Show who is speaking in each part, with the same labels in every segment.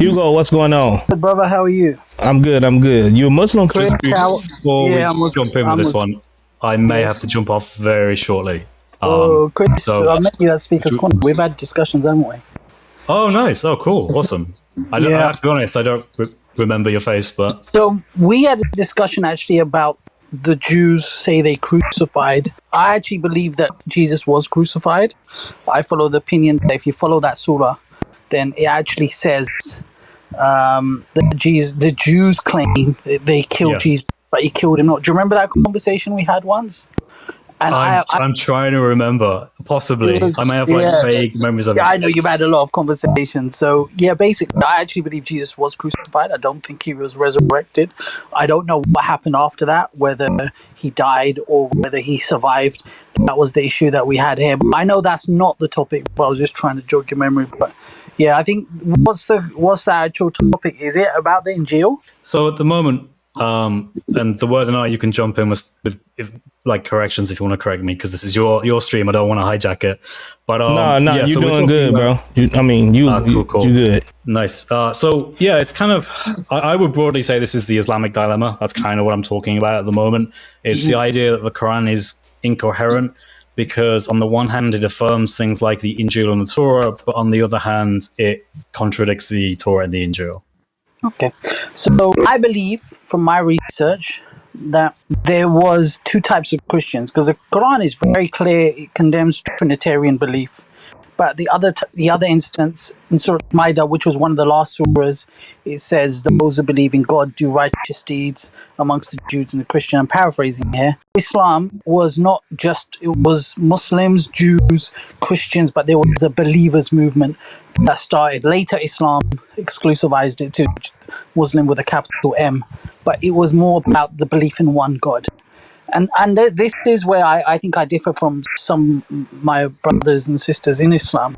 Speaker 1: Hugo, what's going on?
Speaker 2: Hey, brother, how are you?
Speaker 1: I'm good. You a Muslim?
Speaker 2: Chris,
Speaker 3: Before we jump in with this one, I may have to jump off very shortly.
Speaker 2: Chris, I met you at Speaker's Corner. We've had discussions, haven't we?
Speaker 3: Oh, nice. Oh, cool. Awesome. I have to be honest, I don't remember your face, but...
Speaker 2: So we had a discussion actually about the Jews say they crucified. I actually believe that Jesus was crucified. I follow the opinion that if you follow that surah, then it actually says that the Jews claim that they killed Jesus, but he killed him not. Do you remember that conversation we had once? And
Speaker 3: I'm trying to remember. Possibly. I may have vague memories of it.
Speaker 2: I know you've had a lot of conversations. So, basically, I actually believe Jesus was crucified. I don't think he was resurrected. I don't know what happened after that, whether he died or whether he survived. That was the issue that we had here. But I know that's not the topic, but I was just trying to jog your memory. But yeah, I think what's the actual topic? Is it about the Injil?
Speaker 3: So at the moment, and TheWord&I, you can jump in with corrections if you want to correct me, because this is your stream. I don't want to hijack it. But
Speaker 1: you're doing good, bro. You good.
Speaker 3: Nice. It's kind of, I would broadly say this is the Islamic dilemma. That's kind of what I'm talking about at the moment. It's the idea that the Quran is incoherent, because on the one hand it affirms things like the Injil and the Torah, but on the other hand it contradicts the Torah and the Injil.
Speaker 2: Okay, so I believe from my research that there was two types of Christians, because the Quran is very clear; it condemns Trinitarian belief. But the other instance in Surah Maida, which was one of the last surahs, it says those who believe in God do righteous deeds amongst the Jews and the Christians. I'm paraphrasing here. Islam was not just, it was Muslims, Jews, Christians, but there was a believers movement that started. Later Islam exclusivized it to Muslim with a capital M, but it was more about the belief in one God. And this is where I think I differ from some my brothers and sisters in Islam.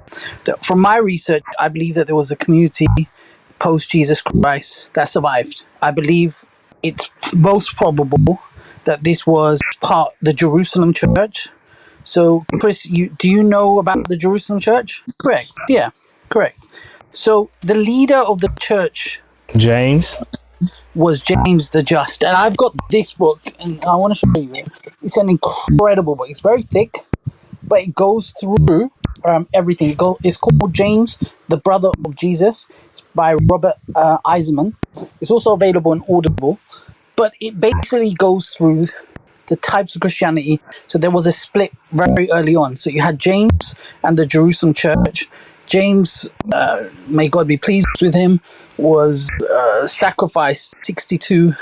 Speaker 2: From my research, I believe that there was a community post Jesus Christ that survived. I believe it's most probable that this was the Jerusalem church. So, Chris, do you know about the Jerusalem church? Correct. Yeah, correct. So the leader of the church,
Speaker 1: James,
Speaker 2: was James the Just. And I've got this book, and I want to show you it. It's an incredible book. It's very thick, but it goes through everything. It's called James, the Brother of Jesus. It's by Robert Islamic. It's also available in Audible. But it basically goes through the types of Christianity. So there was a split very early on. So you had James and the Jerusalem church. James, may God be pleased with him, was sacrificed 62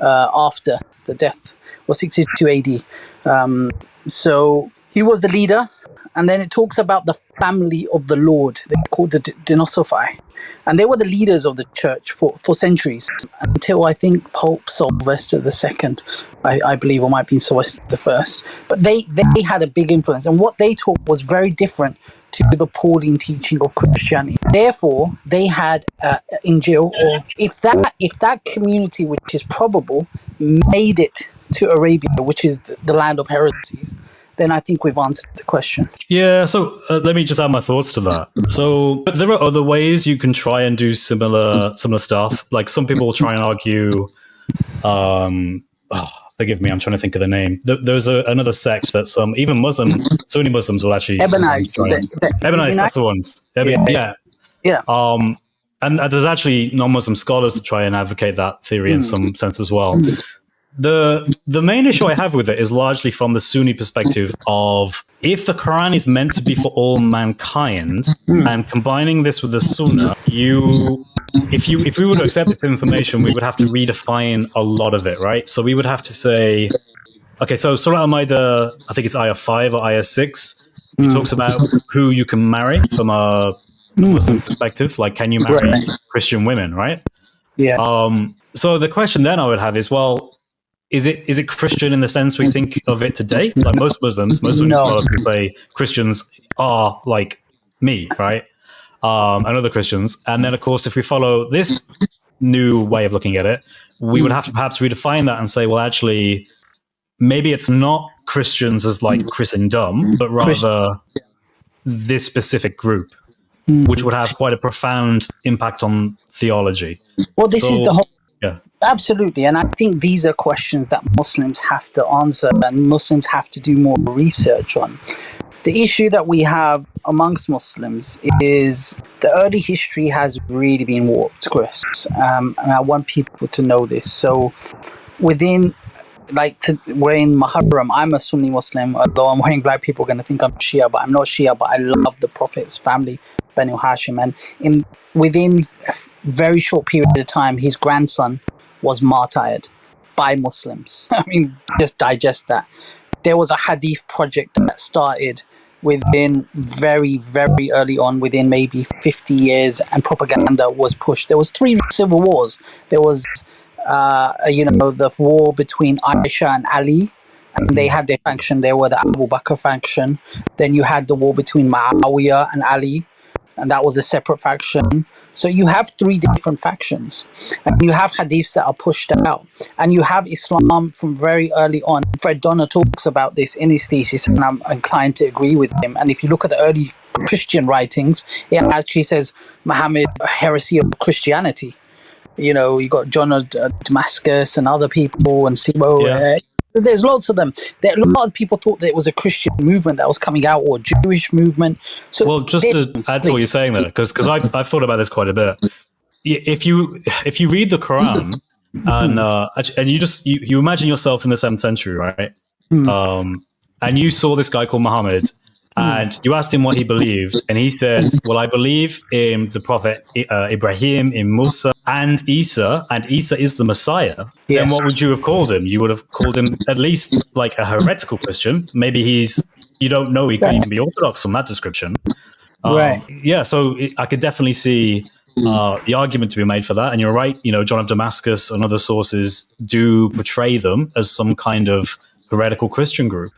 Speaker 2: after the death, or 62 AD. So he was the leader, and then it talks about the family of the Lord. They're called the Denosophi, and they were the leaders of the church for centuries, until I think Pope Sylvester II, I believe, or might be Sylvester I. But they had a big influence, and what they taught was very different to the Pauline teaching of Christianity. Therefore, they had Injil, or if that community, which is probable, made it to Arabia, which is the land of heresies, then I think we've answered the question.
Speaker 3: Yeah, so let me just add my thoughts to that. So, but there are other ways you can try and do similar stuff. Like some people will try and argue, forgive me, I'm trying to think of the name. There's another sect that even Sunni Muslims will actually...
Speaker 2: Ebionites.
Speaker 3: Ebionites, that's the ones. Yeah. And there's actually non-Muslim scholars that try and advocate that theory in some sense as well. The main issue I have with it is largely from the Sunni perspective of, if the Quran is meant to be for all mankind, and combining this with the Sunnah, if we were to accept this information, we would have to redefine a lot of it, right? So we would have to say, okay, so Surah Al-Ma'idah, I think it's ayah 5 or ayah 6, it talks about who you can marry from a Muslim perspective, like can you marry Christian women, right?
Speaker 2: Yeah.
Speaker 3: So the question then I would have is, well, is it Christian in the sense we think of it today? Like most Muslims scholars would say Christians are like me, right? And other Christians. And then, of course, if we follow this new way of looking at it, we would have to perhaps redefine that and say, well, actually, maybe it's not Christians as like Christendom, but rather this specific group. which would have quite a profound impact on theology.
Speaker 2: Well, this is the whole...
Speaker 3: Yeah.
Speaker 2: Absolutely. And I think these are questions that Muslims have to answer and Muslims have to do more research on. The issue that we have amongst Muslims is the early history has really been warped, Chris. And I want people to know this. So within... we're in Muharram. I'm a Sunni Muslim, although I'm wearing black, people are going to think I'm Shia, but I'm not Shia, but I love the Prophet's family, Banu Hashim. And within a very short period of time, his grandson was martyred by Muslims. I mean, just digest that. There was a hadith project that started within very, very early on, within maybe 50 years, and propaganda was pushed. There was 3 civil wars. There was the war between Aisha and Ali, and they had their faction. They were the Abu Bakr faction. Then you had the war between Muawiyah and Ali, and that was a separate faction. So you have 3 different factions, and you have hadiths that are pushed out, and you have Islam from very early on. Fred Donner talks about this in his thesis, and I'm inclined to agree with him. And if you look at the early Christian writings, it actually says Muhammad, a heresy of Christianity. You got John of Damascus and other people, and Sibo. Yeah. There's lots of them. A lot of people thought that it was a Christian movement that was coming out, or a Jewish movement. So,
Speaker 3: well, just to add to what you're saying there, because I've thought about this quite a bit. If you read the Quran and you imagine yourself in the 7th century, right? And you saw this guy called Muhammad. And you asked him what he believed, and he said, well, I believe in the Prophet Ibrahim, in Musa, and Isa is the Messiah. Yes. Then what would you have called him? You would have called him at least like a heretical Christian. Maybe you don't know, he could even be Orthodox from that description.
Speaker 2: Right.
Speaker 3: Yeah, so I could definitely see the argument to be made for that. And you're right, John of Damascus and other sources do portray them as some kind of heretical Christian group.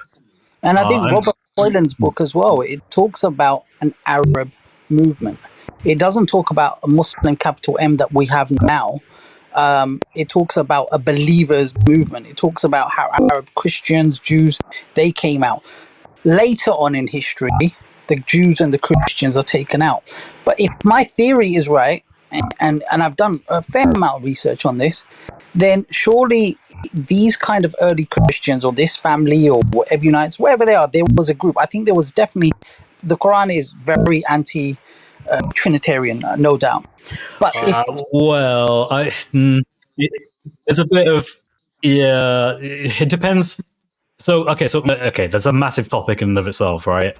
Speaker 2: And I think Robert Boylan's book as well, it talks about an Arab movement. It doesn't talk about a Muslim capital M that we have now. It talks about a believers movement. It talks about how Arab Christians, Jews, they came out. Later on in history, the Jews and the Christians are taken out. But if my theory is right, and I've done a fair amount of research on this, then surely these kind of early Christians, or this family, or Ebionites, wherever they are, there was a group. I think there was definitely, the Quran is very anti-Trinitarian, no doubt. But
Speaker 3: there's a bit of, it depends. So there's a massive topic in and of itself, right?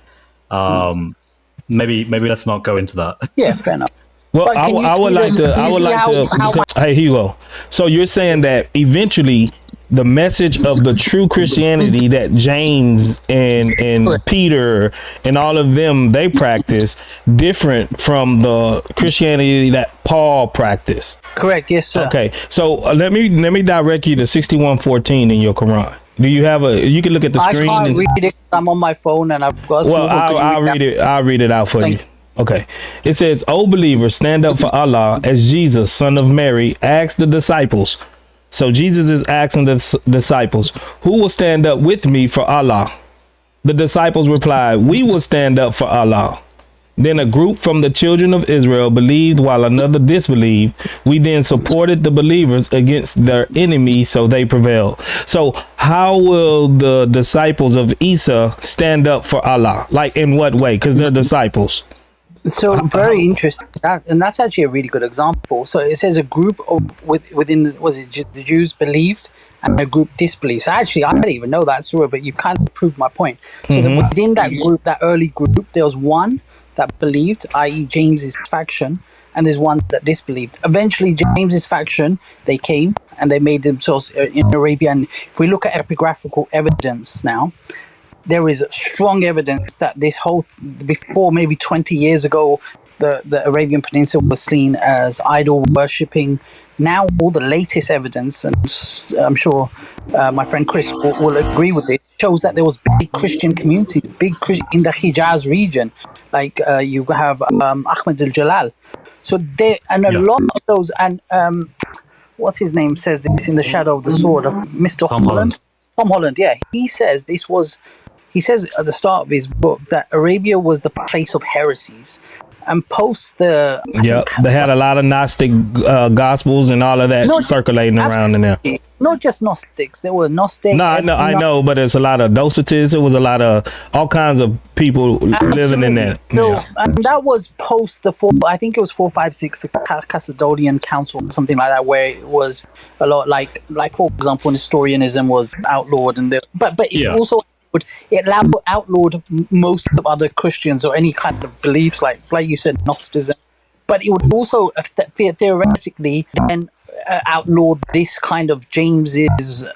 Speaker 3: Maybe let's not go into that.
Speaker 2: Yeah, fair enough.
Speaker 1: Well, I would like to. Hey, Hugo. So you're saying that eventually the message of the true Christianity that James and Peter and all of them, they practice, different from the Christianity that Paul practiced.
Speaker 2: Correct. Yes, sir.
Speaker 1: Okay. So let me direct you to 61:14 in your Quran. Do you have you can look at the screen.
Speaker 2: I can't read it. I'm on my phone and I've got.
Speaker 1: Well, I'll read it. I'll read it out for you. Okay. It says, "O believers, stand up for Allah as Jesus, son of Mary, asked the disciples." So Jesus is asking the disciples, "Who will stand up with me for Allah?" The disciples replied, "We will stand up for Allah." Then a group from the children of Israel believed while another disbelieved. We then supported the believers against their enemies, so they prevailed. So how will the disciples of Isa stand up for Allah? Like, in what way? Because they're disciples.
Speaker 2: So very interesting, and that's actually a really good example. So it says a group within the Jews believed and a group disbelieved. So actually, I didn't even know that story, but you've kind of proved my point. So within that group, that early group, there was one that believed, i.e. James's faction, and there's one that disbelieved. Eventually, James's faction, they came and they made themselves in Arabia. And if we look at epigraphical evidence now, there is strong evidence that this whole, before maybe 20 years ago, the Arabian Peninsula was seen as idol worshipping. Now, all the latest evidence, and I'm sure my friend Chris will agree with this, shows that there was big Christian communities, in the Hijaz region. Like you have Ahmed al-Jalal. So there, and a lot of those, and what's his name says this in The Shadow of the Sword, of Mr. Holland. Tom Holland, yeah. He says at the start of his book that Arabia was the place of heresies. and post the.
Speaker 1: They had a lot of Gnostic gospels and all of that circulating around in there.
Speaker 2: Not just Gnostics, there were Gnostic.
Speaker 1: No, I know, but it's a lot of Docetists. It was a lot of all kinds of people living in that.
Speaker 2: So, and that was post the I think it was 456 Chalcedonian Council or something like that, where it was a lot like for example, Nestorianism was outlawed, and but it also. It outlawed most of other Christians or any kind of beliefs, like you said, Gnosticism. But it would also theoretically then outlawed this kind of James's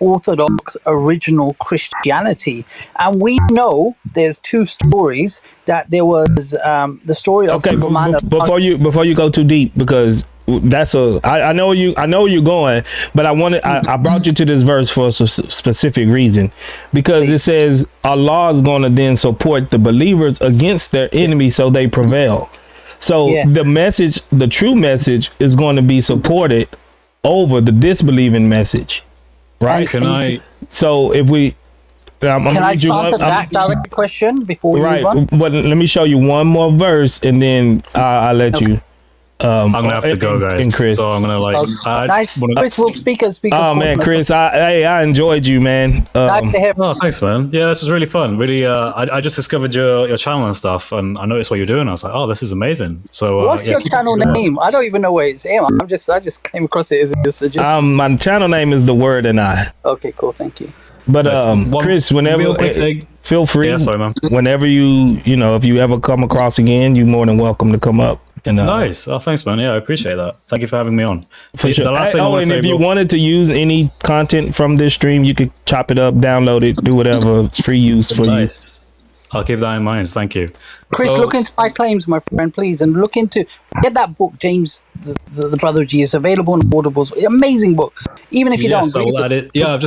Speaker 2: orthodox original Christianity. And we know there's two stories. That there was the story of Superman.
Speaker 1: Before you go too deep, because that's I know you're going, but I brought you to this verse for a specific reason, because it says Allah is going to then support the believers against their enemies so they prevail. So the true message is going to be supported over the disbelieving message, right? So if we can I answer that direct question before we move on? But let me show you one more verse, and then I'll let you.
Speaker 3: I'm gonna have to go, guys.
Speaker 1: And Chris.
Speaker 3: So I'm gonna
Speaker 2: Chris will speak.
Speaker 1: Oh man, Chris, I enjoyed you, man.
Speaker 3: Oh, thanks, man. Yeah, this is really fun. Really, I just discovered your channel and stuff, and I noticed what you're doing. I was like, oh, this is amazing. So
Speaker 2: what's your channel name? I don't even know where it's in. I just came across it as a suggestion.
Speaker 1: My channel name is TheWord&I.
Speaker 2: Okay, cool. Thank you.
Speaker 1: But Chris, whenever feel free.
Speaker 3: Yeah, sorry, man.
Speaker 1: Whenever if you ever come across again, you're more than welcome to come up.
Speaker 3: Nice. Oh, thanks, man. Yeah, I appreciate that. Thank you for having me on.
Speaker 1: For sure. If you wanted to use any content from this stream, you could chop it up, download it, do whatever. It's free use for you.
Speaker 3: I'll keep that in mind. Thank you.
Speaker 2: Chris, look into my claims, my friend, please, and get that book, James, the Brother of Jesus, available on Audibles. Amazing book. Even if you don't read
Speaker 3: it. Add it. Yeah, I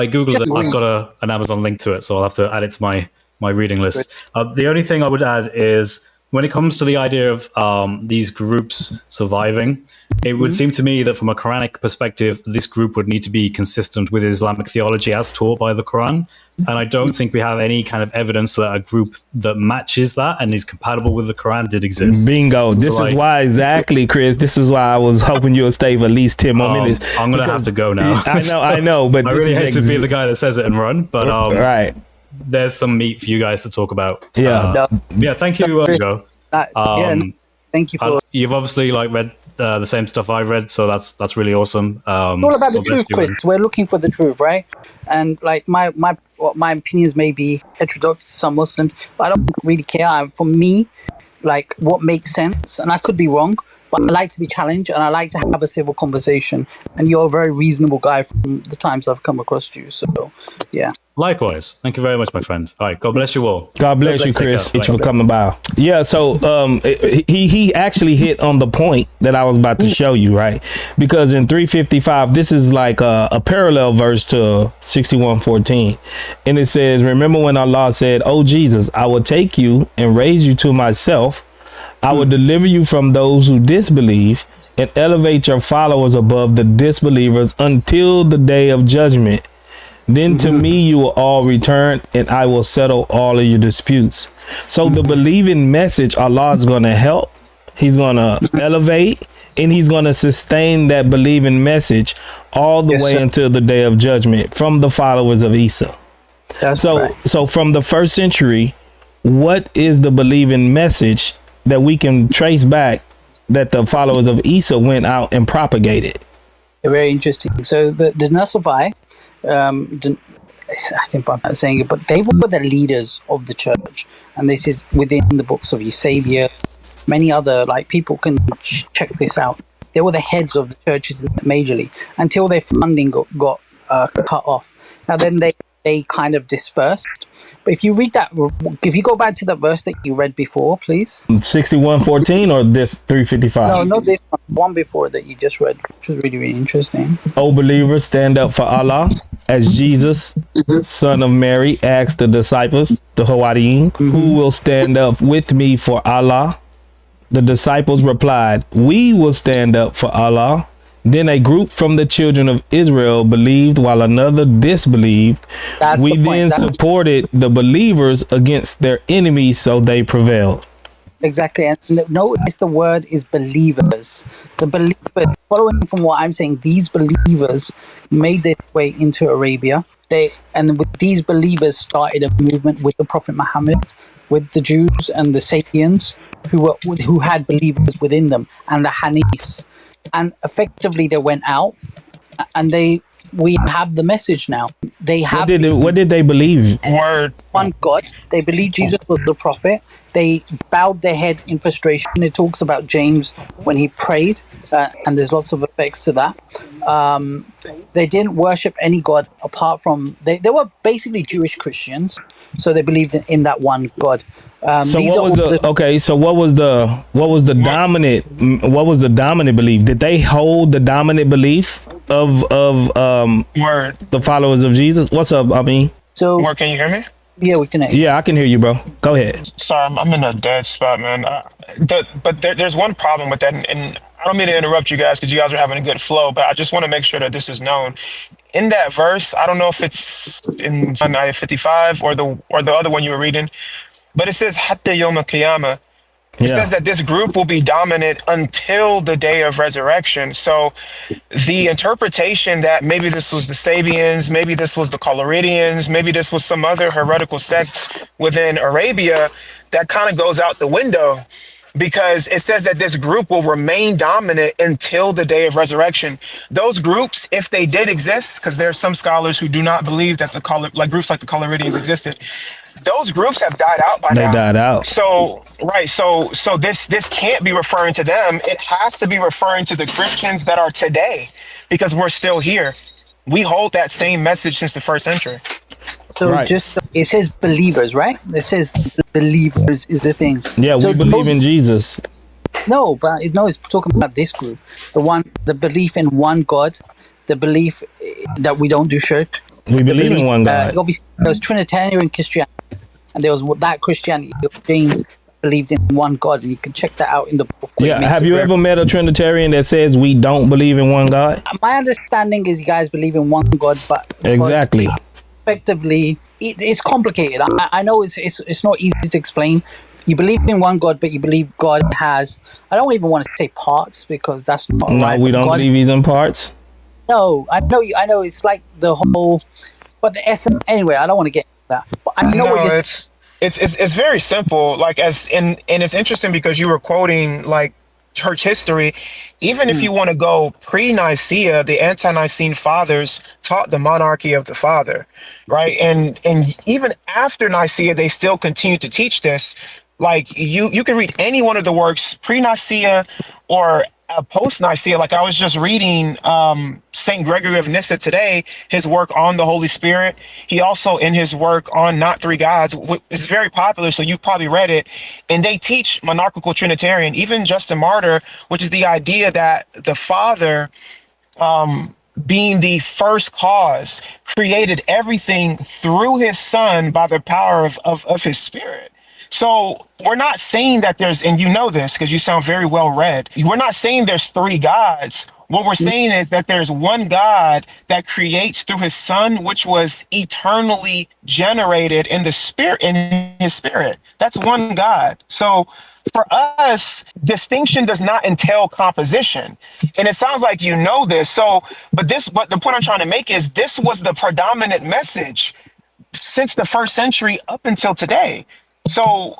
Speaker 3: googled it. I've got an Amazon link to it, so I'll have to add it to my reading list. The only thing I would add is, when it comes to the idea of these groups surviving, it would seem to me that from a Quranic perspective, this group would need to be consistent with Islamic theology as taught by the Quran. And I don't think we have any kind of evidence that a group that matches that and is compatible with the Quran did exist.
Speaker 1: Bingo. This is why exactly, Chris. This is why I was hoping you would stay for at least 10 more minutes.
Speaker 3: I'm going to have to go now.
Speaker 1: I know. But
Speaker 3: I really hate to be the guy that says it and run. But
Speaker 1: right.
Speaker 3: There's some meat for you guys to talk about.
Speaker 1: Yeah.
Speaker 3: Thank you, Hugo.
Speaker 2: Thank you for.
Speaker 3: You've obviously read the same stuff I've read, so that's really awesome.
Speaker 2: It's all about the truth, Chris. We're looking for the truth, right? And my opinions may be heterodox to some Muslims, but I don't really care. For me, what makes sense, and I could be wrong, but I like to be challenged and I like to have a civil conversation. And you're a very reasonable guy from the times I've come across you. So, yeah.
Speaker 3: Likewise. Thank you very much, my friend. All right. God bless you all.
Speaker 1: God bless you, Chris. Thank you for coming by. Yeah. So he actually hit on the point that I was about to show you, right? Because in 355, this is like a parallel verse to 61:14. And it says, remember when Allah said, "Oh, Jesus, I will take you and raise you to myself. I will deliver you from those who disbelieve and elevate your followers above the disbelievers until the day of judgment. Then to me you will all return and I will settle all of your disputes." So the believing message, Allah is going to help. He's going to elevate, and he's going to sustain that believing message all the way until the day of judgment from the followers of Isa. So from the first century, what is the believing message that we can trace back that the followers of Isa went out and propagated?
Speaker 2: Very interesting. So the Nasafai, I think I'm not saying it, but they were the leaders of the church, and this is within the books of Eusebius. Many other people can check this out. They were the heads of the churches majorly until their funding got cut off. Now then they kind of dispersed. But if you read that, if you go back to the verse that you read before, please.
Speaker 1: 61:14 or this 355?
Speaker 2: No, not this one before that you just read, which was really, really interesting.
Speaker 1: "O believers, stand up for Allah, as Jesus, son of Mary, asked the disciples, the Hawariyyin, who will stand up with me for Allah? The disciples replied, we will stand up for Allah. Then a group from the children of Israel believed while another disbelieved. We then supported the believers against their enemies, so they prevailed."
Speaker 2: Exactly, and notice the word is believers. The believers, following from what I'm saying, these believers made their way into Arabia. And with these believers started a movement with the Prophet Muhammad, with the Jews and the Sabians, who had believers within them, and the Hanifs, and effectively they went out, and we have the message now. They have
Speaker 1: what did they believe?
Speaker 4: Word.
Speaker 2: One God. They believed Jesus was the prophet. They bowed their head in frustration. It talks about James when he prayed, and there's lots of effects to that. They didn't worship any God apart from they were basically Jewish Christians, so they believed in that one God.
Speaker 1: So what was the dominant belief? Did they hold the dominant belief of
Speaker 4: Word.
Speaker 1: the followers of Jesus? What's up? I mean,
Speaker 2: so
Speaker 4: Word, can you hear me?
Speaker 2: yeah, we can.
Speaker 1: Yeah, I can hear you, bro. Go ahead.
Speaker 4: Sorry, I'm in a dead spot, man. But there's one problem with that, and I don't mean to interrupt you guys because you guys are having a good flow, but I just want to make sure that this is known. In that verse, I don't know if it's in Isaiah 55 or the other one you were reading, but it says Hatta Yom Qiyamah. It says that this group will be dominant until the day of resurrection. So the interpretation that maybe this was the Sabians, maybe this was the Coloridians, maybe this was some other heretical sect within Arabia, that kind of goes out the window, because it says that this group will remain dominant until the day of resurrection. Those groups, if they did exist, because there are some scholars who do not believe that groups like the Coloridians existed, those groups have died out by now. They died out. So this can't be referring to them. It has to be referring to the Christians that are today, because we're still here. We hold that same message since the first century.
Speaker 2: So it says believers, right? It says believers is the thing.
Speaker 1: Yeah, we believe in Jesus.
Speaker 2: No, but it's talking about this group. The belief in one God, the belief that we don't do shirk.
Speaker 1: We believe in one God.
Speaker 2: Obviously, there was Trinitarian Christianity, and there was that Christianity. James believed in one God, and you can check that out in the book.
Speaker 1: Yeah, have you ever met a Trinitarian that says we don't believe in one God?
Speaker 2: My understanding is you guys believe in one God, but
Speaker 1: exactly.
Speaker 2: Effectively, it's complicated. I know it's not easy to explain. You believe in one God, but you believe God has, I don't even want to say parts, because that's not right.
Speaker 1: No, we don't believe he's in parts.
Speaker 2: No, I know it's like the whole, but the essence. Anyway, I don't want to get into that. But I know what you're.
Speaker 4: It's very simple. Like and it's interesting because you were quoting like church history. Even if you want to go pre-Nicaea, the ante-Nicene fathers taught the monarchy of the Father, right? And even after Nicaea, they still continue to teach this. Like you can read any one of the works pre-Nicaea or post-Nicaea. Like I was just reading St. Gregory of Nyssa today, his work on the Holy Spirit. He also, in his work on Not Three Gods, is very popular, so you've probably read it. And they teach monarchical Trinitarian, even Justin Martyr, which is the idea that the Father, being the first cause, created everything through his Son by the power of his Spirit. So we're not saying that there's, and you know this because you sound very well read, we're not saying there's three gods. What we're saying is that there's one God that creates through his Son, which was eternally generated in the Spirit, in his Spirit. That's one God. So for us, distinction does not entail composition. And it sounds like you know this. But the point I'm trying to make is this was the predominant message since the first century up until today. So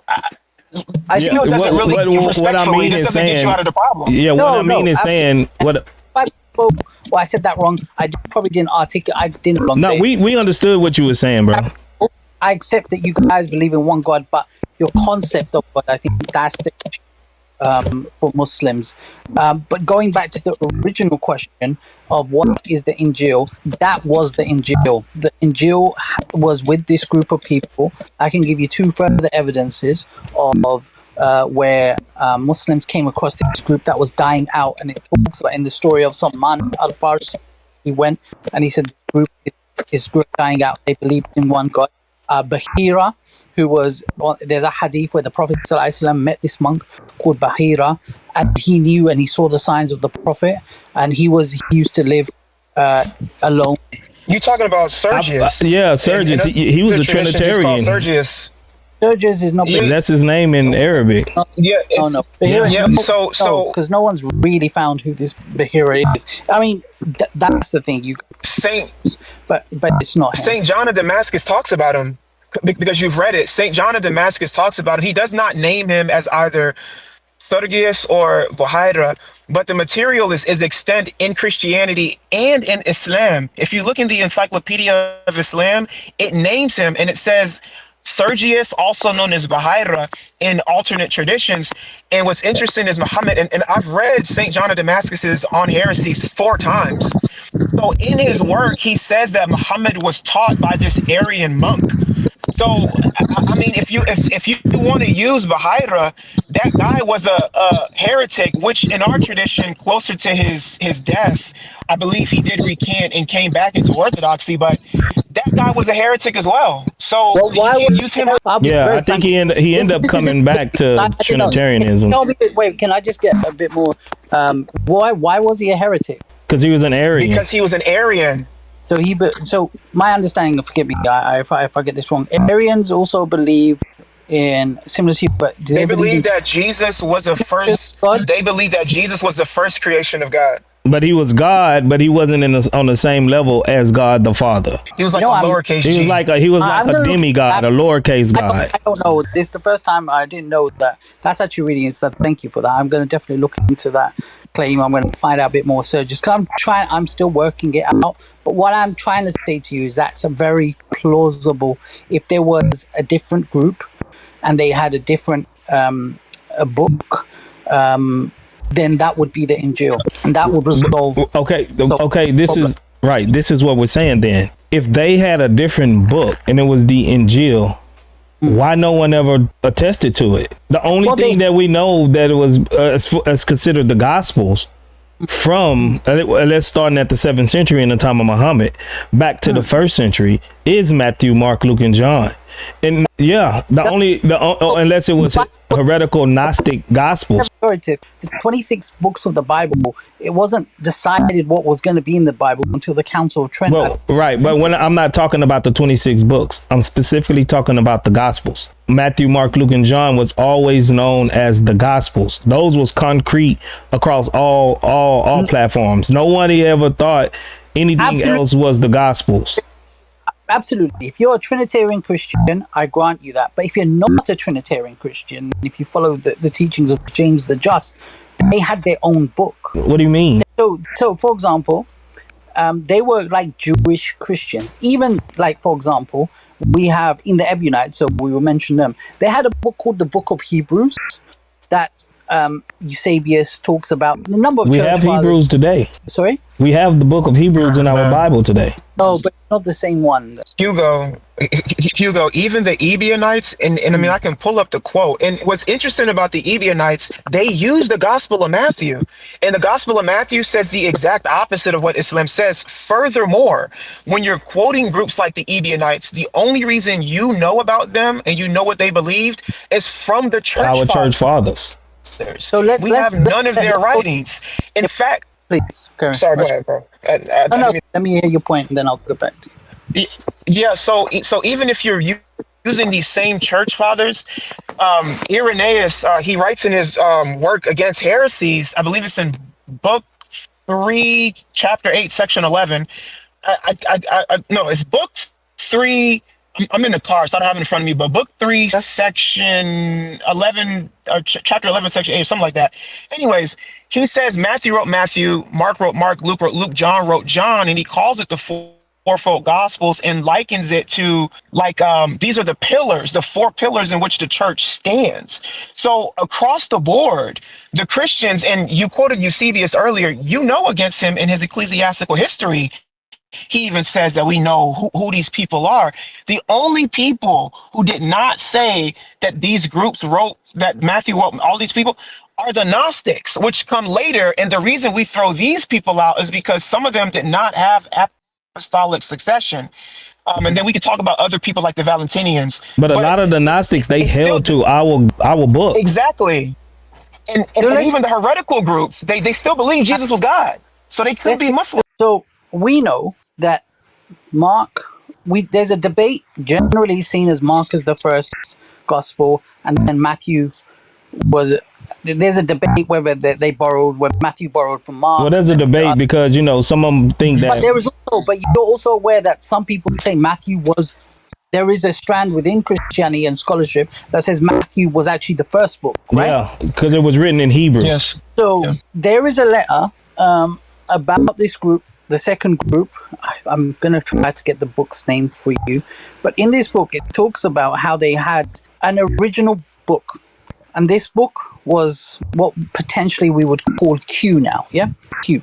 Speaker 4: I still doesn't really respectfully, this doesn't get you out of the problem.
Speaker 1: Yeah, what I mean is saying what.
Speaker 2: Well, I said that wrong. I probably didn't articulate. I didn't.
Speaker 1: No, we understood what you were saying, bro.
Speaker 2: I accept that you guys believe in one God, but your concept of God, I think that's the issue for Muslims. But going back to the original question of what is the Injil, that was the Injil. The Injil was with this group of people. I can give you two further evidences of where Muslims came across this group that was dying out, and it talks about in the story of Salman al-Farsi. He went and he said, this group dying out. They believed in one God. Bahira, who was, there's a hadith where the Prophet ﷺ met this monk called Bahira, and he knew and he saw the signs of the Prophet, and he used to live alone.
Speaker 4: You talking about Sergius?
Speaker 1: Yeah, Sergius. He was a Trinitarian.
Speaker 4: Sergius.
Speaker 2: Sergius is not.
Speaker 1: That's his name in Arabic.
Speaker 4: Yeah,
Speaker 2: no.
Speaker 4: So
Speaker 2: because no one's really found who this Bahira is. I mean, that's the thing. But it's not him.
Speaker 4: Saint John of Damascus talks about him because you've read it. Saint John of Damascus talks about him. He does not name him as either Sergius or Bahira, but the material is extant in Christianity and in Islam. If you look in the Encyclopedia of Islam, it names him and it says Sergius, also known as Bahira, in alternate traditions. And what's interesting is Muhammad, and I've read St. John of Damascus's On Heresies 4 times. So in his work, he says that Muhammad was taught by this Arian monk. So, I mean, if you want to use Bahira, that guy was a heretic, which in our tradition, closer to his death, I believe he did recant and came back into orthodoxy, but that guy was a heretic as well. So you can't use him.
Speaker 1: Yeah, I think he ended up coming back to Trinitarianism.
Speaker 2: Wait, can I just get a bit more? Why was he a heretic?
Speaker 1: Because he was an Arian.
Speaker 4: Because he was an Arian.
Speaker 2: So my understanding, forgive me, if I get this wrong, Arians also believe in similar to you, but
Speaker 4: they believe that Jesus was the first. They believe that Jesus was the first creation of God.
Speaker 1: But he was God, but he wasn't on the same level as God the Father.
Speaker 4: He was like a lowercase G.
Speaker 1: He was like a demigod, a lowercase God.
Speaker 2: I don't know. This is the first time I didn't know that. That's actually really interesting. Thank you for that. I'm going to definitely look into that claim. I'm going to find out a bit more. So just because I'm still working it out. But what I'm trying to say to you is that's a very plausible. If there was a different group and they had a different a book, then that would be the Injil, and that would resolve.
Speaker 1: Okay. This is right. This is what we're saying. Then, if they had a different book and it was the Injil, why no one ever attested to it? The only thing that we know that it was as considered the Gospels from let's start at the 7th century in the time of Muhammad back to the 1st century is Matthew, Mark, Luke, and John. And unless it was heretical Gnostic Gospels.
Speaker 2: The 26 books of the Bible, it wasn't decided what was going to be in the Bible until the Council of Trent.
Speaker 1: Well, right, but when I'm not talking about the 26 books, I'm specifically talking about the Gospels. Matthew, Mark, Luke, and John was always known as the Gospels. Those was concrete across all platforms. Nobody ever thought anything else was the Gospels.
Speaker 2: Absolutely. If you're a Trinitarian Christian, I grant you that. But if you're not a Trinitarian Christian, if you follow the teachings of James the Just, they had their own book.
Speaker 1: What do you mean?
Speaker 2: So for example, they were like Jewish Christians. Even like, for example, we have in the Ebionites, so we will mention them. They had a book called the Book of Hebrews that Eusebius talks about. The number of
Speaker 1: we have Hebrews today.
Speaker 2: Sorry?
Speaker 1: We have the Book of Hebrews in our Bible today.
Speaker 2: No, but not the same one.
Speaker 4: Hugo, even the Ebionites, and I mean, I can pull up the quote. And what's interesting about the Ebionites, they use the Gospel of Matthew. And the Gospel of Matthew says the exact opposite of what Islam says. Furthermore, when you're quoting groups like the Ebionites, the only reason you know about them and you know what they believed is from the church fathers. So we have none of their writings. In fact,
Speaker 2: please.
Speaker 4: Sorry, go ahead, bro.
Speaker 2: Let me hear your point, and then I'll go back to you.
Speaker 4: Yeah, so even if you're using these same church fathers, Irenaeus, he writes in his work Against Heresies, I believe it's in book 3, chapter 8, section 11. No, it's book 3. I'm in the car, so I don't have it in front of me, but book 3, section 11, or chapter 11, section 8, or something like that. Anyways, he says Matthew wrote Matthew, Mark wrote Mark, Luke wrote Luke, John wrote John, and he calls it the fourfold Gospels and likens it to like these are the pillars, the 4 pillars in which the church stands. So across the board, the Christians, and you quoted Eusebius earlier, against him in his ecclesiastical history. He even says that we know who these people are. The only people who did not say that these groups wrote, that Matthew wrote, all these people, are the Gnostics, which come later. And the reason we throw these people out is because some of them did not have apostolic succession. And then we could talk about other people like the Valentinians.
Speaker 1: But a lot of the Gnostics, they held to our book.
Speaker 4: Exactly. And even the heretical groups, they still believe Jesus was God. So they could be Muslim.
Speaker 2: So we know that Mark, there's a debate generally seen as Mark as the first gospel, and then Matthew was. There's a debate whether whether Matthew borrowed from Mark.
Speaker 1: Well, there's a debate because some of them think that.
Speaker 2: But you're also aware that some people say Matthew was. There is a strand within Christianity and scholarship that says Matthew was actually the first book, right?
Speaker 1: Yeah, because it was written in Hebrew.
Speaker 4: Yes.
Speaker 2: So there is a letter about this group, the second group. I'm going to try to get the book's name for you. But in this book, it talks about how they had an original book. And this book was what potentially we would call Q now. Yeah, Q.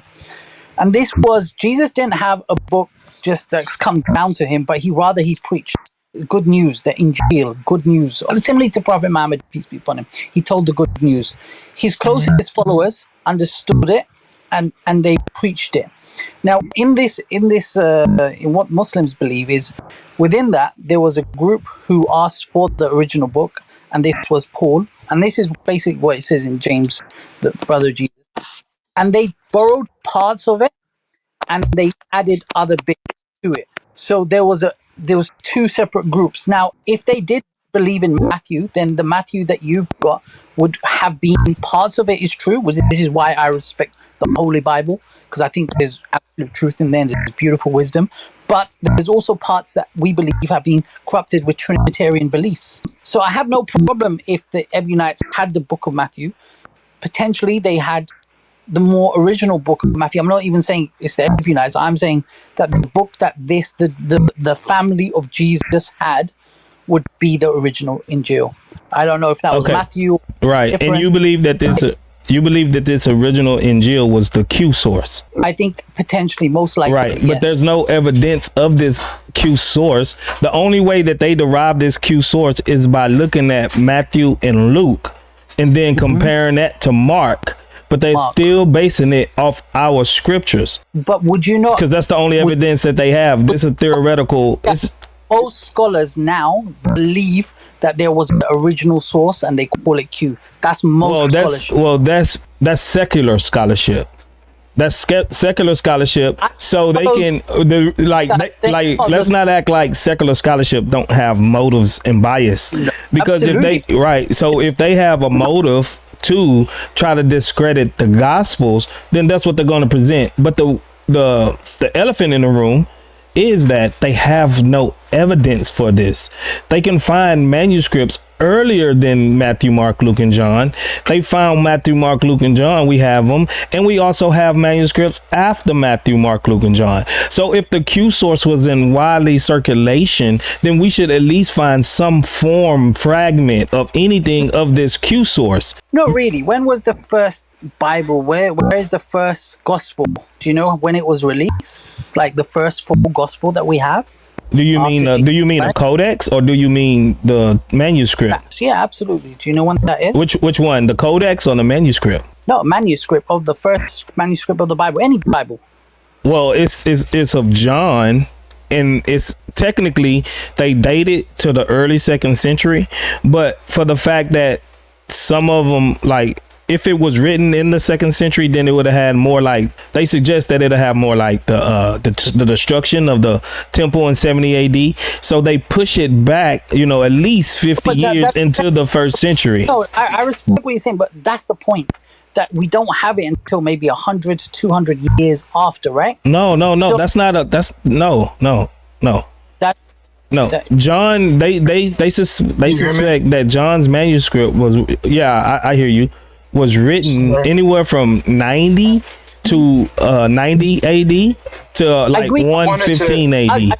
Speaker 2: And this was, Jesus didn't have a book just that's come down to him, but he preached good news, the Injil, good news. Similarly to Prophet Muhammad, peace be upon him, he told the good news. His closest followers understood it, and they preached it. Now, in what Muslims believe is, within that there was a group who asked for the original book, and this was Paul, and this is basically what it says in James, the brother of Jesus. And they borrowed parts of it, and they added other bits to it. So there was two separate groups. Now, if they did believe in Matthew, then the Matthew that you've got would have been parts of it is true. This is why I respect the Holy Bible, because I think there's absolute truth in there and there's beautiful wisdom. But there's also parts that we believe have been corrupted with Trinitarian beliefs. So I have no problem if the Ebionites had the book of Matthew. Potentially they had the more original book of Matthew. I'm not even saying it's the Ebionites. I'm saying that the book that the family of Jesus had would be the original Injil. I don't know if that was Matthew.
Speaker 1: Right.
Speaker 2: Different.
Speaker 1: And you believe that this original Injil was the Q source?
Speaker 2: I think potentially, most likely.
Speaker 1: Right.
Speaker 2: Yes.
Speaker 1: But there's no evidence of this Q source. The only way that they derive this Q source is by looking at Matthew and Luke and then comparing that to Mark. But they're still basing it off our scriptures.
Speaker 2: But would you not?
Speaker 1: Because that's the only evidence that they have. This is theoretical.
Speaker 2: Most scholars now believe that there was an original source, and they call it Q. That's most scholarship. That's secular scholarship.
Speaker 1: That's secular scholarship. So they can let's not act like secular scholarship don't have motives and bias. Because if they have a motive to try to discredit the Gospels, then that's what they're going to present. But the elephant in the room is that they have no evidence for this. They can find manuscripts earlier than Matthew, Mark, Luke, and John. They found Matthew, Mark, Luke, and John. We have them. And we also have manuscripts after Matthew, Mark, Luke, and John. So if the Q source was in widely circulation, then we should at least find some fragment of anything of this Q source.
Speaker 2: No, really. When was the first Bible? Where is the first gospel? Do you know when it was released? Like the first full gospel that we have?
Speaker 1: Do you mean a codex, or do you mean the manuscript?
Speaker 2: Yeah, absolutely. Do you know when that is?
Speaker 1: Which one, the codex or the manuscript?
Speaker 2: No, manuscript of the first manuscript of the Bible, any Bible.
Speaker 1: Well, it's of John, and it's technically they date it to the early 2nd century, but for the fact that some of them, like, if it was written in the 2nd century, then it would have had more, like, they suggest that it'll have more like the destruction of the temple in 70 AD. So they push it back, at least 50 years into the 1st century.
Speaker 2: No, I respect what you're saying, but that's the point. That we don't have it until maybe 100 to 200 years after, right?
Speaker 1: No. John, they suspect that John's manuscript was, I hear you, was written anywhere from 90 to 90 AD to like 115 AD.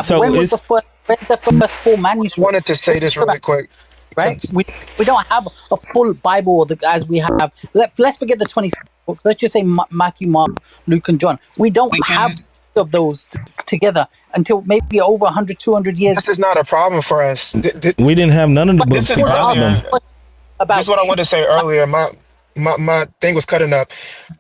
Speaker 2: So when was the first full manuscript?
Speaker 4: I wanted to say this really quick.
Speaker 2: Right? We don't have a full Bible as we have. Let's forget the 26 books. Let's just say Matthew, Mark, Luke, and John. We don't have of those together until maybe over 100, 200 years.
Speaker 4: This is not a problem for us.
Speaker 1: We didn't have none of the books.
Speaker 4: This is what I wanted to say earlier. My thing was cutting up.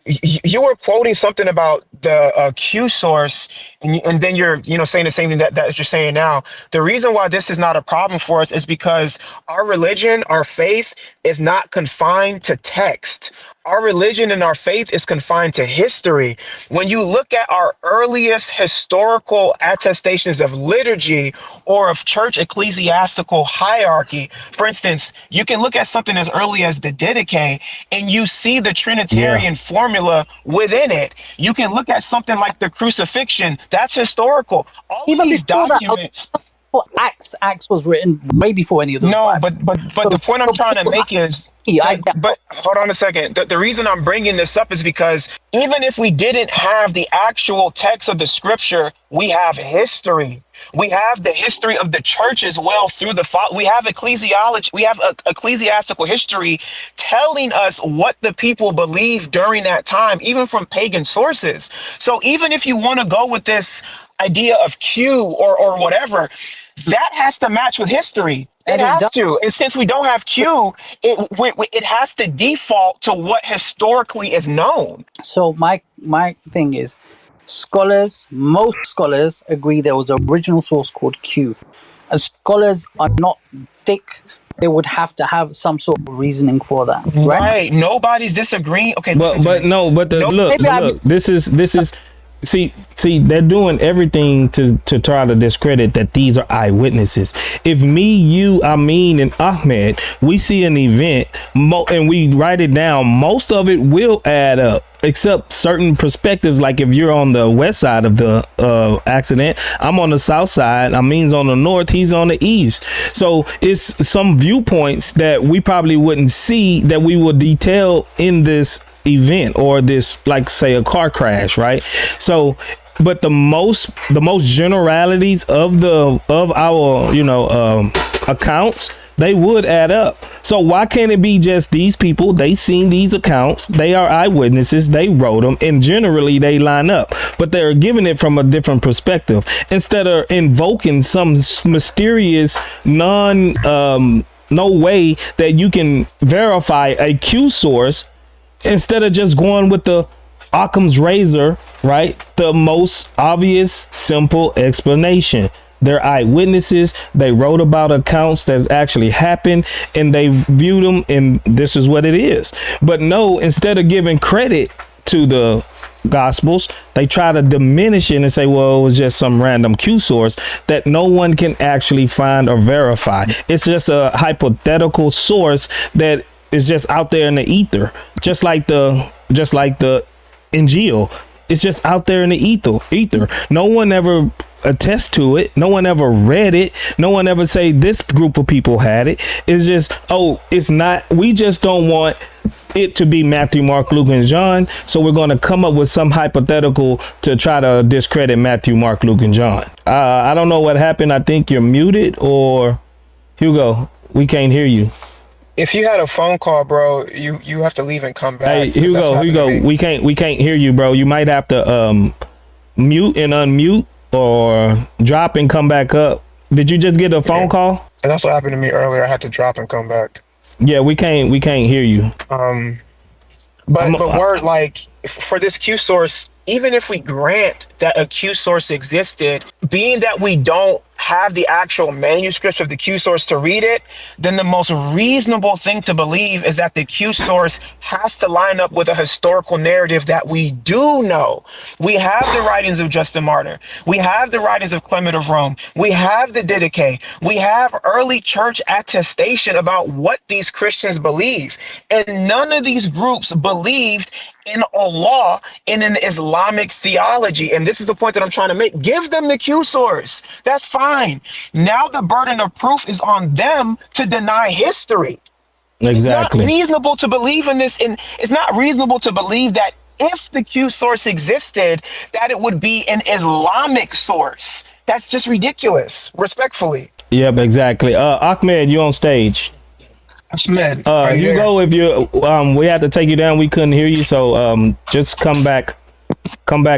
Speaker 4: You were quoting something about the Q source, and then you're saying the same thing that you're saying now. The reason why this is not a problem for us is because our religion, our faith, is not confined to text. Our religion and our faith is confined to history. When you look at our earliest historical attestations of liturgy or of church ecclesiastical hierarchy, for instance, you can look at something as early as the Didache and you see the Trinitarian formula within it. You can look at something like the crucifixion. That's historical. All
Speaker 2: Even
Speaker 4: of these
Speaker 2: before that,
Speaker 4: documents.
Speaker 2: Acts was written way before any of those.
Speaker 4: No, but the point I'm trying to make is but hold on a second. The reason I'm bringing this up is because even if we didn't have the actual text of the scripture, we have history. We have the history of the church as well through we have ecclesiology. We have ecclesiastical history telling us what the people believed during that time, even from pagan sources. So even if you want to go with this idea of Q or whatever, that has to match with history. It has to. And since we don't have Q, it has to default to what historically is known.
Speaker 2: So my thing is, most scholars agree there was an original source called Q. And scholars are not thick. They would have to have some sort of reasoning for that.
Speaker 4: Right. Nobody's disagreeing. Okay.
Speaker 1: Look, this is See, they're doing everything to try to discredit that these are eyewitnesses. If me, you, Amin, and Ahmed, we see an event and we write it down, most of it will add up, except certain perspectives. Like if you're on the west side of the accident, I'm on the south side, Amin's on the north, he's on the east. So it's some viewpoints that we probably wouldn't see that we will detail in this event, or this, like say a car crash, right? So but the most generalities of our accounts, they would add up. So why can't it be just these people, they seen these accounts, they are eyewitnesses, they wrote them, and generally they line up, but they're giving it from a different perspective instead of invoking some mysterious no way that you can verify a Q source, instead of just going with the Occam's razor, right? The most obvious, simple explanation. They're eyewitnesses. They wrote about accounts that's actually happened and they viewed them, and this is what it is. But no, instead of giving credit to the Gospels, they try to diminish it and say, well, it was just some random Q source that no one can actually find or verify. It's just a hypothetical source that is just out there in the ether, just like the Injil. It's just out there in the ether. No one ever attests to it. No one ever read it. No one ever say this group of people had it. It's just, it's not. We just don't want it to be Matthew, Mark, Luke, and John. So we're going to come up with some hypothetical to try to discredit Matthew, Mark, Luke, and John. I don't know what happened. I think you're muted, or Hugo, we can't hear you.
Speaker 4: If you had a phone call, bro, you have to leave and come back.
Speaker 1: Hey, Hugo, we can't hear you, bro. You might have to mute and unmute, or drop and come back up. Did you just get a phone call?
Speaker 4: And that's what happened to me earlier. I had to drop and come back.
Speaker 1: Yeah, we can't hear you.
Speaker 4: But word, like, for this Q source, even if we grant that a Q source existed, being that we don't have the actual manuscripts of the Q source to read it, then the most reasonable thing to believe is that the Q source has to line up with a historical narrative that we do know. We have the writings of Justin Martyr. We have the writings of Clement of Rome. We have the Didache. We have early church attestation about what these Christians believe. And none of these groups believed in Allah and in Islamic theology. And this is the point that I'm trying to make. Give them the Q source. That's fine. Now the burden of proof is on them to deny history.
Speaker 1: Exactly.
Speaker 4: It's not reasonable to believe in this. And it's not reasonable to believe that if the Q source existed, that it would be an Islamic source. That's just ridiculous, respectfully.
Speaker 1: Yep, exactly. Ahmed, you on stage.
Speaker 4: Ahmed,
Speaker 1: you go if you we had to take you down. We couldn't hear you, so just come back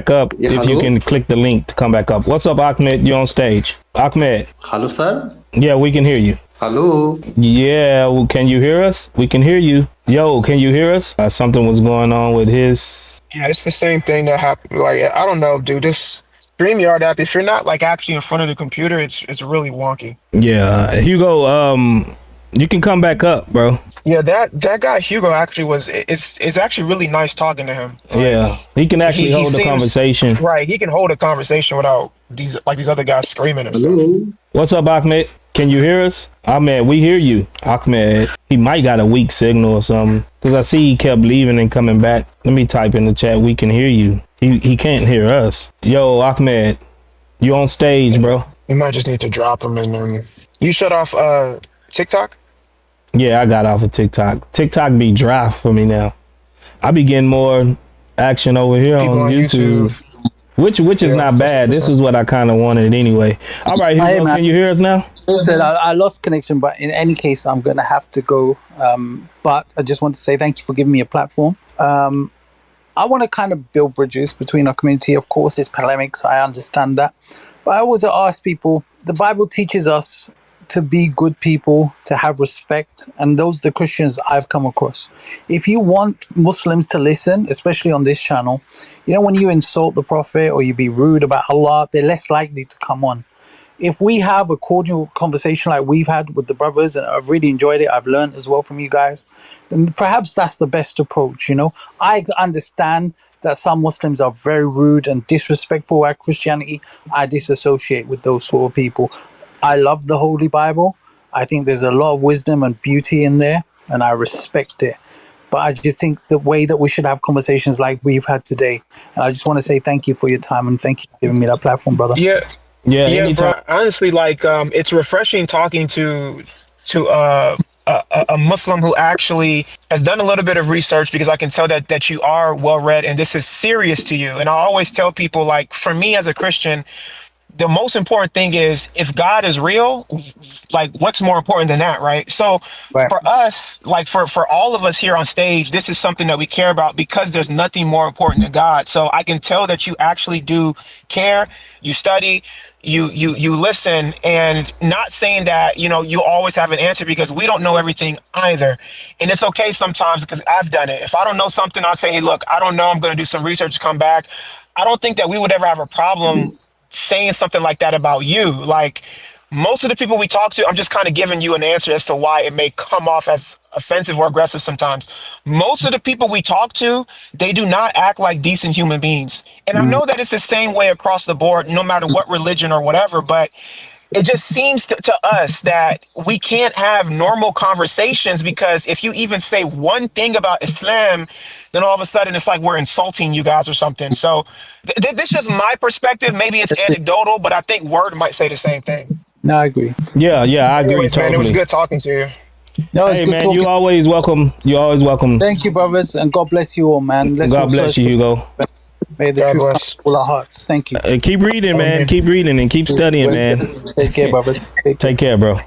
Speaker 1: up.
Speaker 5: Yeah,
Speaker 1: if
Speaker 5: hello?
Speaker 1: you can click the link to come back up. What's up, Ahmed? You on stage? Ahmed.
Speaker 5: Hello, sir.
Speaker 1: Yeah, we can hear you.
Speaker 5: Hello.
Speaker 1: Yeah, well, can you hear us? We can hear you. Yo, can you hear us? Something was going on with his.
Speaker 4: Yeah, it's the same thing that happened. Like, I don't know, dude. This StreamYard app, if you're not like actually in front of the computer, it's really wonky.
Speaker 1: Yeah, Hugo. You can come back up, bro.
Speaker 4: Yeah, that guy Hugo actually was. It's actually really nice talking to him. Like,
Speaker 1: yeah, he can actually
Speaker 4: he
Speaker 1: hold the
Speaker 4: seems,
Speaker 1: conversation.
Speaker 4: Right, he can hold a conversation without these other guys screaming and stuff.
Speaker 1: What's up, Ahmed? Can you hear us? Ahmed, we hear you. Ahmed, he might got a weak signal or something, because I see he kept leaving and coming back. Let me type in the chat. We can hear you. He can't hear us. Yo, Ahmed, you on stage, bro?
Speaker 4: You might just need to drop him and then you shut off TikTok.
Speaker 1: Yeah, I got off of TikTok. TikTok be dry for me now. I be getting more action over here on YouTube. Which is not bad. This is what I kind of wanted anyway. All right, Hugo, can you hear us now?
Speaker 2: I lost connection, but in any case, I'm going to have to go. But I just want to say thank you for giving me a platform. I want to kind of build bridges between our community. Of course, there's polemics. I understand that. But I always ask people, the Bible teaches us to be good people, to have respect. And those are the Christians I've come across. If you want Muslims to listen, especially on this channel, you know, when you insult the Prophet or you be rude about Allah, they're less likely to come on. If we have a cordial conversation like we've had with the brothers, and I've really enjoyed it, I've learned as well from you guys, then perhaps that's the best approach, you know. I understand that some Muslims are very rude and disrespectful at Christianity. I disassociate with those sort of people. I love the Holy Bible. I think there's a lot of wisdom and beauty in there, and I respect it. But I just think the way that we should have conversations like we've had today, and I just want to say thank you for your time and thank you for giving me that platform, brother.
Speaker 4: Yeah, bro. Honestly, like, it's refreshing talking to a Muslim who actually has done a little bit of research, because I can tell that you are well read and this is serious to you. And I always tell people, like, for me as a Christian, the most important thing is, if God is real, like, what's more important than that, right? So for us, like for all of us here on stage, this is something that we care about, because there's nothing more important than God. So I can tell that you actually do care, you study, you listen, and not saying that, you know, you always have an answer, because we don't know everything either. And it's okay sometimes, because I've done it. If I don't know something, I'll say, hey, look, I don't know, I'm going to do some research, come back. I don't think that we would ever have a problem saying something like that about you. Like, most of the people we talk to, I'm just kind of giving you an answer as to why it may come off as offensive or aggressive sometimes. Most of the people we talk to, they do not act like decent human beings. And I know that it's the same way across the board, no matter what religion or whatever, but it just seems to us that we can't have normal conversations, because if you even say one thing about Islam, then all of a sudden it's like we're insulting you guys or something. So this is just my perspective. Maybe it's anecdotal, but I think Word might say the same thing.
Speaker 2: No, I agree.
Speaker 1: Yeah, I agree.
Speaker 4: Anyways,
Speaker 1: totally.
Speaker 4: Man, it was good talking to you.
Speaker 2: No,
Speaker 1: hey, man, you always welcome.
Speaker 2: Thank you, brothers, and God bless you all, man.
Speaker 1: God bless you, Hugo.
Speaker 2: May the truth fill our hearts. Thank you.
Speaker 1: Keep reading, man. Keep reading and keep studying, man.
Speaker 2: Take care, brothers.
Speaker 1: Take care, bro.